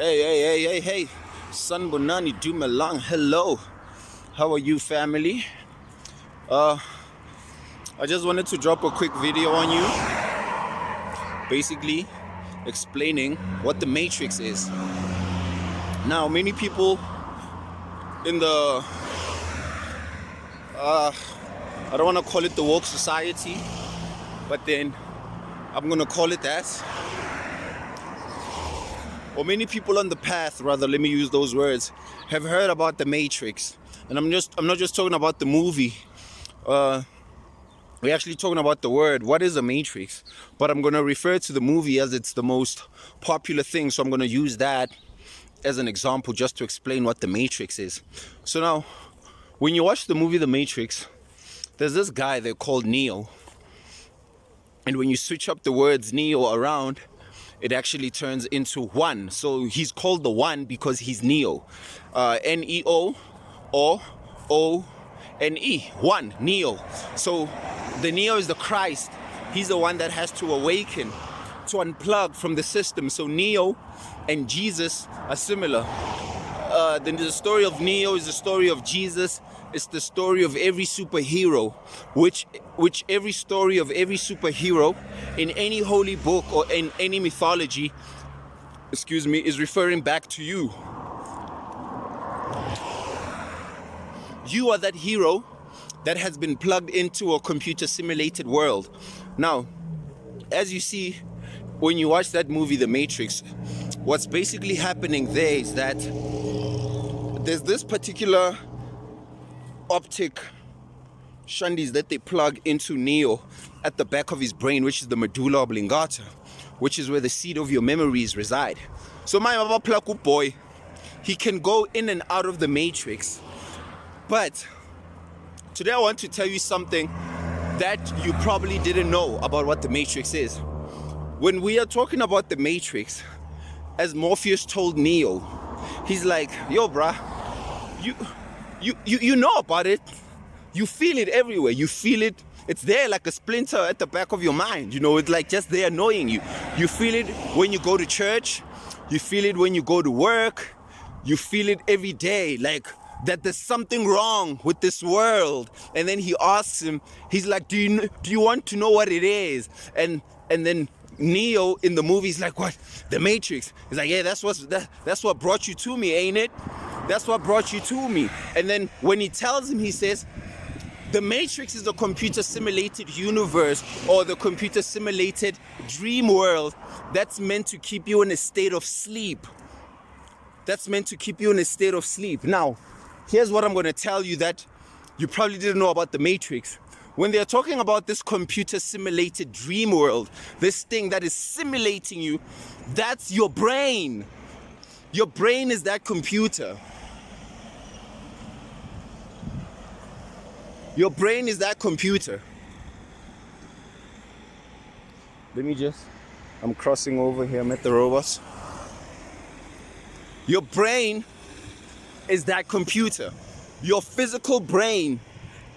Hey. Sanbonani Dumelang. Hello. How are you, family? I just wanted to drop a quick video on you, basically explaining what the Matrix is. Now, many people in the I don't want to call it the woke society, but then I'm gonna call it that. Or many people on the path, rather, let me use those words, have heard about the Matrix. And I'm not just talking about the movie. We're actually talking about the word. What is a Matrix? But I'm gonna refer to the movie as it's the most popular thing. So I'm gonna use that as an example just to explain what the Matrix is. So now, when you watch the movie The Matrix, there's this guy they called Neo. And when you switch up the words Neo around, it actually turns into one. So he's called the one because he's Neo. Neo or O-N-E, one, Neo. So the Neo is the Christ. He's the one that has to awaken, to unplug from the system. So Neo and Jesus are similar. Then the story of Neo is the story of Jesus. It's the story of every superhero, which every story of every superhero in any holy book or in any mythology, is referring back to you. You are that hero that has been plugged into a computer simulated world. Now, as you see, when you watch that movie, The Matrix, what's basically happening there is that there's this particular optic shandies that they plug into Neo at the back of his brain, which is the medulla oblongata, which is where the seat of your memories reside. So my Plaku boy, he can go in and out of the Matrix. But today I want to tell you something that you probably didn't know about what the Matrix is. When we are talking about the Matrix, as Morpheus told Neo, he's like, yo bruh, you know about it. You feel it everywhere. You feel it. It's there like a splinter at the back of your mind. You know, it's like just there annoying you. You feel it when you go to church. You feel it when you go to work. You feel it every day, like that there's something wrong with this world. And then he asks him, he's like, do you want to know what it is? And then Neo in the movie is like, what? The Matrix. He's like, yeah, that's what brought you to me, ain't it? That's what brought you to me. And then when he tells him, he says, the Matrix is a computer simulated universe or the computer simulated dream world that's meant to keep you in a state of sleep. That's meant to keep you in a state of sleep. Now, here's what I'm going to tell you that you probably didn't know about the Matrix. When they're talking about this computer simulated dream world, this thing that is simulating you, that's your brain. Your brain is that computer. Your brain is that computer. I'm crossing over here, I'm at the robots. Your brain is that computer. Your physical brain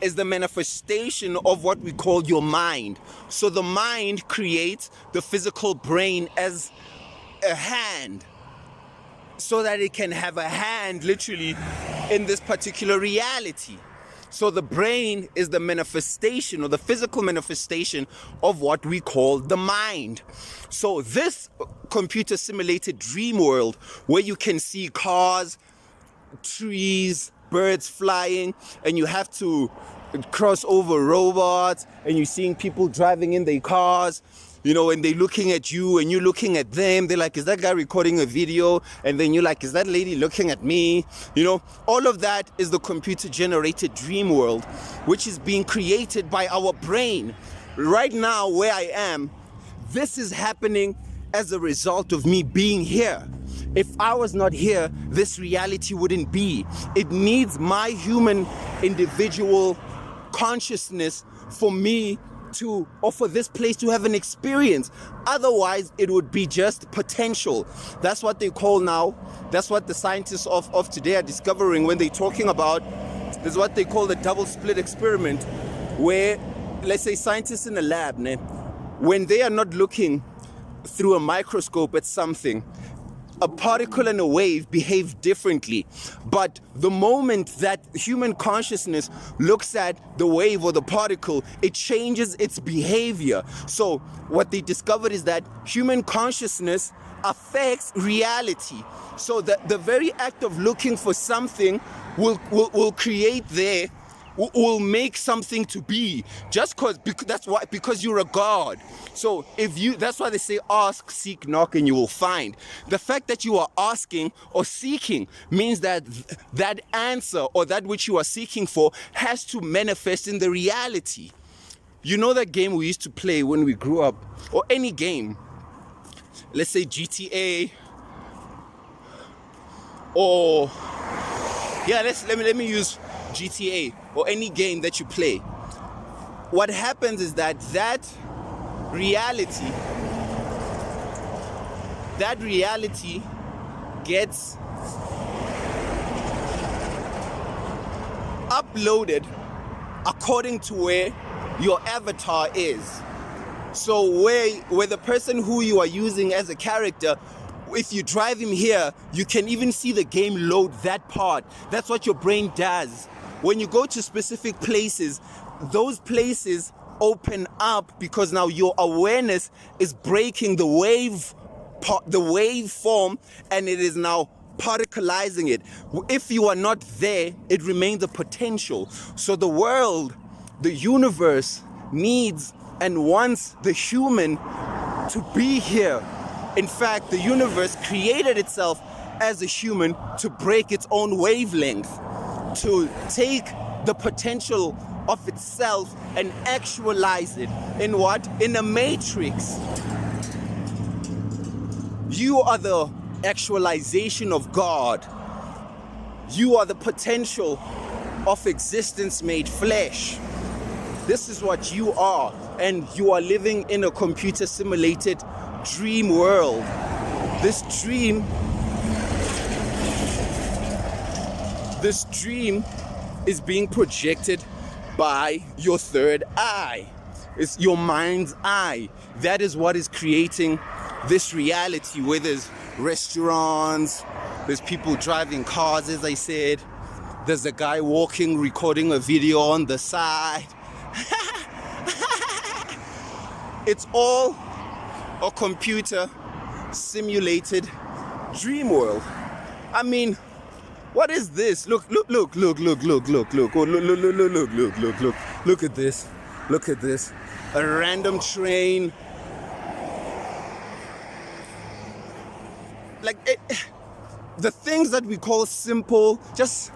is the manifestation of what we call your mind. So the mind creates the physical brain as a hand, so that it can have a hand literally in this particular reality. So the brain is the manifestation or the physical manifestation of what we call the mind. So this computer simulated dream world where you can see cars, trees, birds flying, and you have to cross over robots, and you're seeing people driving in their cars, you know, and they're looking at you and you're looking at them. They're like, is that guy recording a video? And then you're like, is that lady looking at me? You know, all of that is the computer generated dream world, which is being created by our brain. Right now, where I am, this is happening as a result of me being here. If I was not here, this reality wouldn't be. It needs my human individual consciousness for me to, or for this place to have an experience. Otherwise, it would be just potential. That's what they call now, that's what the scientists of today are discovering when they're talking about, this is what they call the double slit experiment, where, let's say, scientists in a lab, when they are not looking through a microscope at something, a particle and a wave behave differently. But the moment that human consciousness looks at the wave or the particle, it changes its behavior. So what they discovered is that human consciousness affects reality. So the very act of looking for something will create there, will make something to be, just because you're a god. So that's why they say ask, seek, knock, and you will find. The fact that you are asking or seeking means that that answer or that which you are seeking for has to manifest in the reality. You know that game we used to play when we grew up, or any game, let's say GTA, or let me use GTA, or any game that you play. What happens is that reality gets uploaded according to where your avatar is. So where the person who you are using as a character, if you drive him here, you can even see the game load that part. That's what your brain does. When you go to specific places, those places open up because now your awareness is breaking the wave form, and it is now particleizing it. If you are not there, it remains a potential. So the world, the universe needs and wants the human to be here. In fact, the universe created itself as a human to break its own wavelength, to take the potential of itself and actualize it in what? In a matrix. You are the actualization of God. You are the potential of existence made flesh. This is what you are, and you are living in a computer simulated dream world. This dream is being projected by your third eye. It's your mind's eye. That is what is creating this reality, where there's restaurants, there's people driving cars, as I said, there's a guy walking, recording a video on the side. It's all a computer simulated dream world. I mean, what is this? Look at this. Look at this. A random train. The things that we call simple, just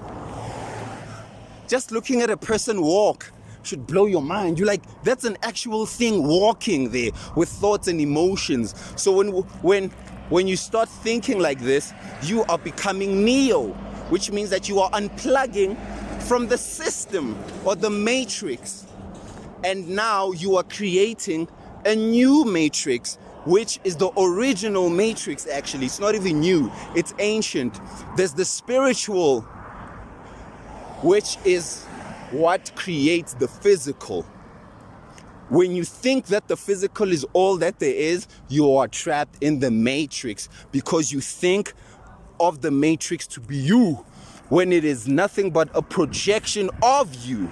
looking at a person walk should blow your mind. You're like, that's an actual thing walking there with thoughts and emotions. So when you start thinking like this, you are becoming Neo, which means that you are unplugging from the system or the matrix. And now you are creating a new matrix, which is the original matrix. Actually, it's not even new, it's ancient. There's the spiritual, which is what creates the physical. When you think that the physical is all that there is, you are trapped in the matrix, because you think of the matrix to be you, when it is nothing but a projection of you.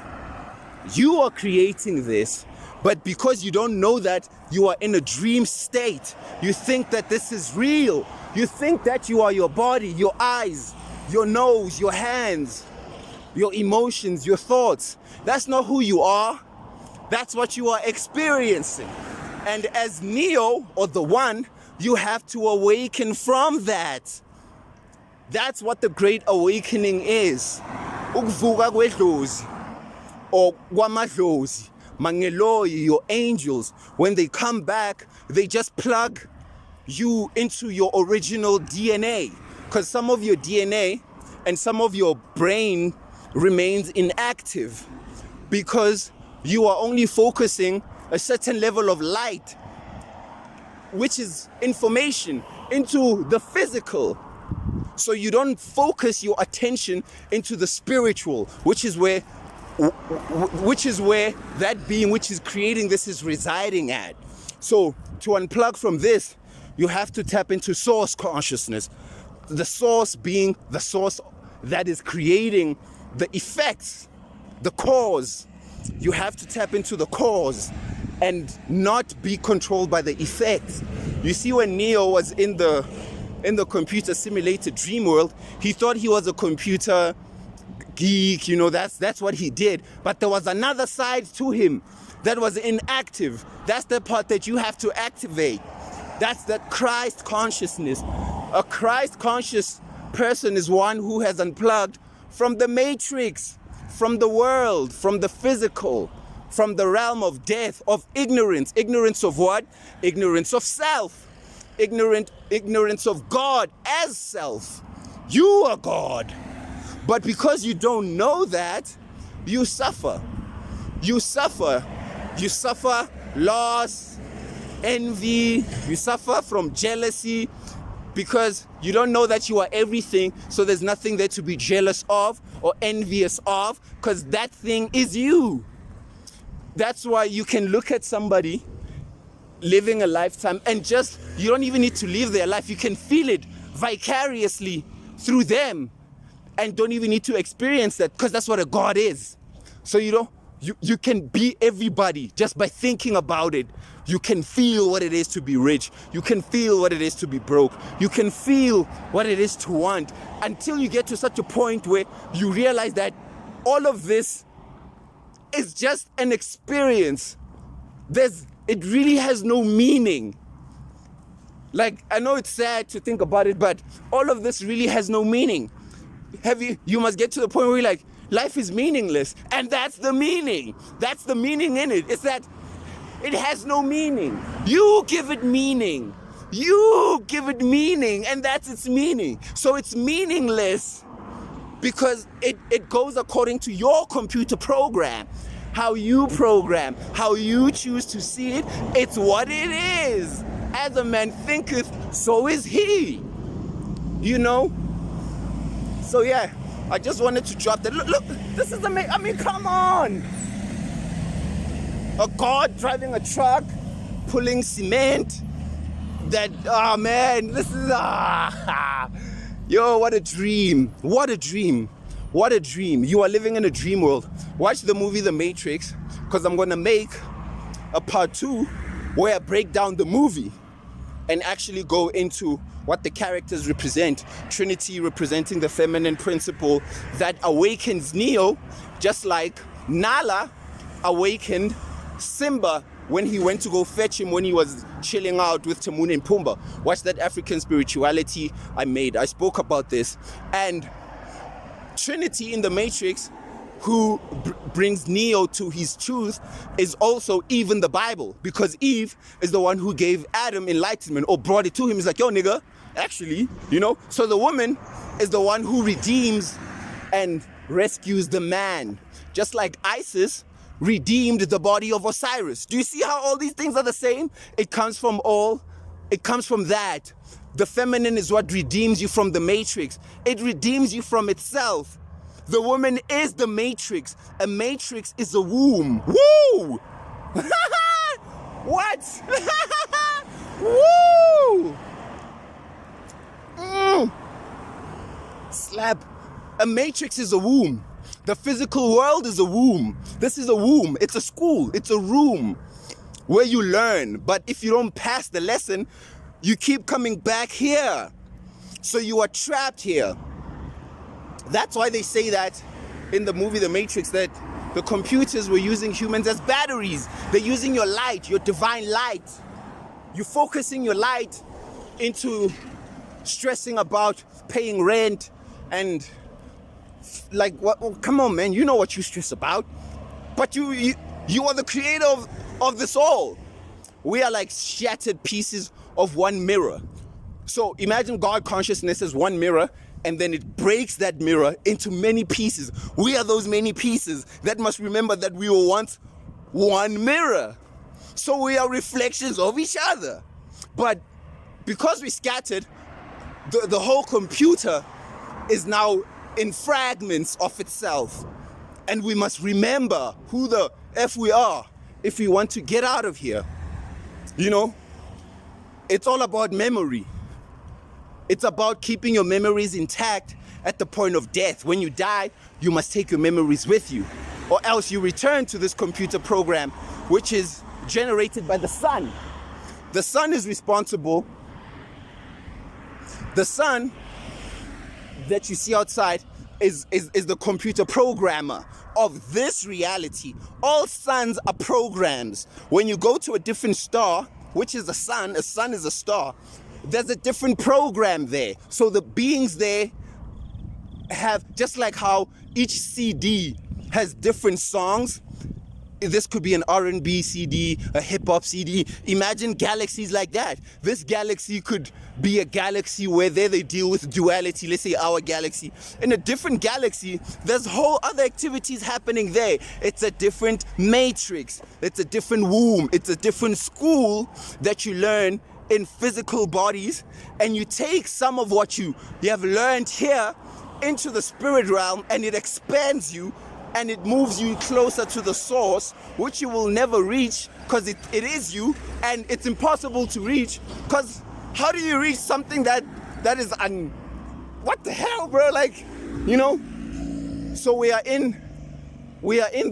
You are creating this, but because you don't know that you are in a dream state, you think that this is real. You think that you are your body, your eyes, your nose, your hands, your emotions, your thoughts. That's not who you are. That's what you are experiencing. And as Neo, or the One, you have to awaken from that. That's what the Great Awakening is. Ukuvuka kwedlozi, or kwamadlozi, mangeloyi, your angels, when they come back, they just plug you into your original DNA. Because some of your DNA and some of your brain remains inactive, because you are only focusing a certain level of light, which is information, into the physical. So you don't focus your attention into the spiritual, which is where that being which is creating this is residing at. So to unplug from this, you have to tap into source consciousness. The source being the source that is creating the effects, the cause. You have to tap into the cause and not be controlled by the effects. You see, when Neo was in the computer simulated dream world, he thought he was a computer geek, you know, that's what he did. But there was another side to him that was inactive. That's the part that you have to activate. That's that Christ consciousness. A Christ conscious person is one who has unplugged from the matrix, from the world, from the physical, from the realm of death, of ignorance. Ignorance of what? Ignorance of self. Ignorance of God as self. You are God. But because you don't know that, you suffer. You suffer. You suffer loss, envy. You suffer from jealousy because you don't know that you are everything. So there's nothing there to be jealous of or envious of, because that thing is you. That's why you can look at somebody living a lifetime and just, you don't even need to live their life. You can feel it vicariously through them and don't even need to experience that, because that's what a God is. So you can be everybody just by thinking about it. You can feel what it is to be rich. You can feel what it is to be broke. You can feel what it is to want, until you get to such a point where you realize that all of this is just an experience. It really has no meaning. Like, I know it's sad to think about it, but all of this really has no meaning. You must get to the point where you're like, life is meaningless. And that's the meaning. That's the meaning in it. It's that it has no meaning. You give it meaning. You give it meaning, and that's its meaning. So it's meaningless because it goes according to your computer program. How you program, how you choose to see it, it's what it is. As a man thinketh, so is he. You know? So yeah, I just wanted to drop that. Look, this is amazing. I mean, come on. A God driving a truck, pulling cement. Oh man, this is, yo, what a dream. What a dream. What a dream. You are living in a dream world. Watch the movie The Matrix, because I'm going to make a part 2 where I break down the movie and actually go into what the characters represent. Trinity representing the feminine principle that awakens Neo, just like Nala awakened Simba when he went to go fetch him when he was chilling out with Timon and Pumbaa. Watch that African spirituality I made. I spoke about this. And Trinity in the Matrix, who brings Neo to his truth, is also Eve in the Bible, because Eve is the one who gave Adam enlightenment or brought it to him. He's like, yo nigga, actually, you know. So the woman is the one who redeems and rescues the man, just like Isis redeemed the body of Osiris. Do you see how all these things are the same? It comes from that. The feminine is what redeems you from the matrix. It redeems you from itself. The woman is the matrix. A matrix is a womb. Woo! What? Woo! Slap. A matrix is a womb. The physical world is a womb. This is a womb. It's a school. It's a room where you learn. But if you don't pass the lesson, you keep coming back here. So you are trapped here. That's why they say that in the movie The Matrix, that the computers were using humans as batteries. They're using your light, your divine light. You're focusing your light into stressing about paying rent and like, what? Oh, come on, man. You know what you stress about. But you are the creator of this all. We are like shattered pieces of one mirror. So imagine God consciousness as one mirror, and then it breaks that mirror into many pieces. We are those many pieces that must remember that we were once one mirror. So we are reflections of each other. But because we scattered, the whole computer is now in fragments of itself. And we must remember who the F we are if we want to get out of here. You know? It's all about memory. It's about keeping your memories intact at the point of death. When you die, you must take your memories with you, or else you return to this computer program, which is generated by the sun. The sun is responsible. The sun that you see outside is the computer programmer of this reality. All suns are programs. When you go to a different star, which is a sun is a star, there's a different program there. So the beings there have, just like how each CD has different songs, this could be an R&B CD, a hip-hop CD. Imagine galaxies like that. This galaxy could be a galaxy where they deal with duality. Let's say our galaxy. In a different galaxy, there's whole other activities happening there. It's a different matrix. It's a different womb. It's a different school that you learn in physical bodies. And you take some of what you have learned here into the spirit realm, and it expands you, and it moves you closer to the source, which you will never reach, because it is you, and it's impossible to reach, because how do you reach something that is what the hell, bro? Like, you know? So we are in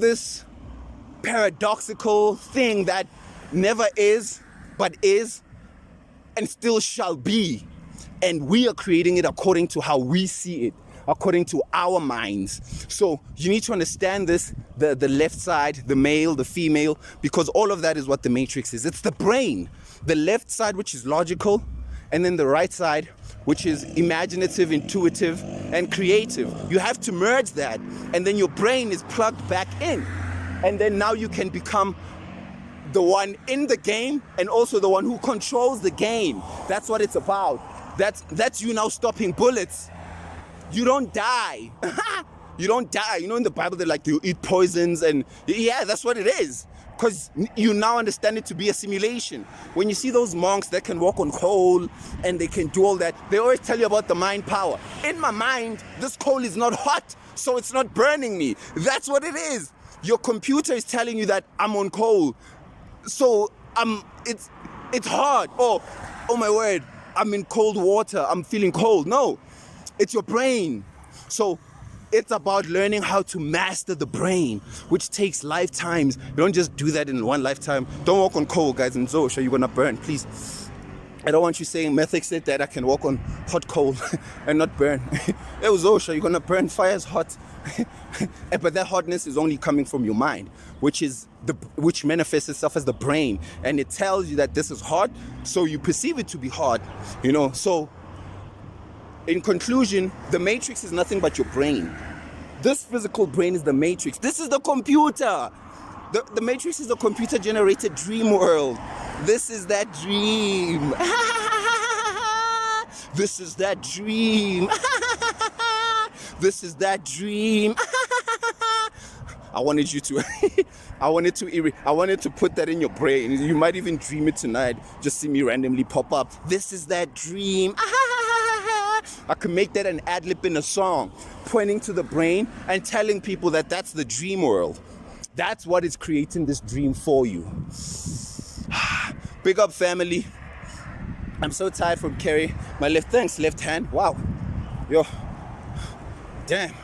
this paradoxical thing that never is, but is, and still shall be. And we are creating it according to how we see it, according to our minds. So you need to understand this, the left side, the male, the female, because all of that is what the matrix is. It's the brain. The left side, which is logical, and then the right side, which is imaginative, intuitive, and creative. You have to merge that, and then your brain is plugged back in. And then now you can become the one in the game, and also the one who controls the game. That's what it's about. That's you now stopping bullets. You don't die. You don't die. You know, in the Bible, they're like, you eat poisons, and yeah, that's what it is. Because you now understand it to be a simulation. When you see those monks that can walk on coal and they can do all that, they always tell you about the mind power. In my mind, this coal is not hot, so it's not burning me. That's what it is. Your computer is telling you that I'm on coal, so it's hard. Oh my word, I'm in cold water, I'm feeling cold. No, it's your brain. So it's about learning how to master the brain, which takes lifetimes. You don't just do that in one lifetime. Don't walk on coal, guys, in Zosha, you're gonna burn, please. I don't want you saying Method said that I can walk on hot coal and not burn. It was Zosha, you're gonna burn, fire's hot. But that hotness is only coming from your mind, which manifests itself as the brain, and it tells you that this is hot, so you perceive it to be hot, you know. So in conclusion, the matrix is nothing but your brain. This physical brain is the matrix. This is the computer. The matrix is the computer generated dream world. This is that dream. This is that dream. This is that dream. I wanted to put that in your brain. You might even dream it tonight. Just see me randomly pop up. This is that dream. I could make that an ad-lib in a song, pointing to the brain and telling people that that's the dream world. That's what is creating this dream for you. Big up, family. I'm so tired from carrying my left hand. Wow. Yo. Damn.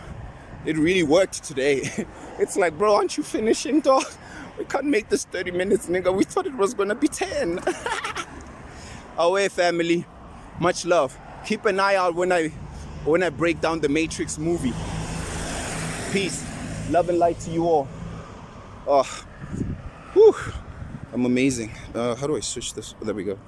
It really worked today. It's like, bro, aren't you finishing, dog? We can't make this 30 minutes, nigga. We thought it was gonna be 10. Away, family. Much love. Keep an eye out when I break down the Matrix movie. Peace. Love and light to you all. Oh, whew. I'm amazing. How do I switch this? Oh, there we go.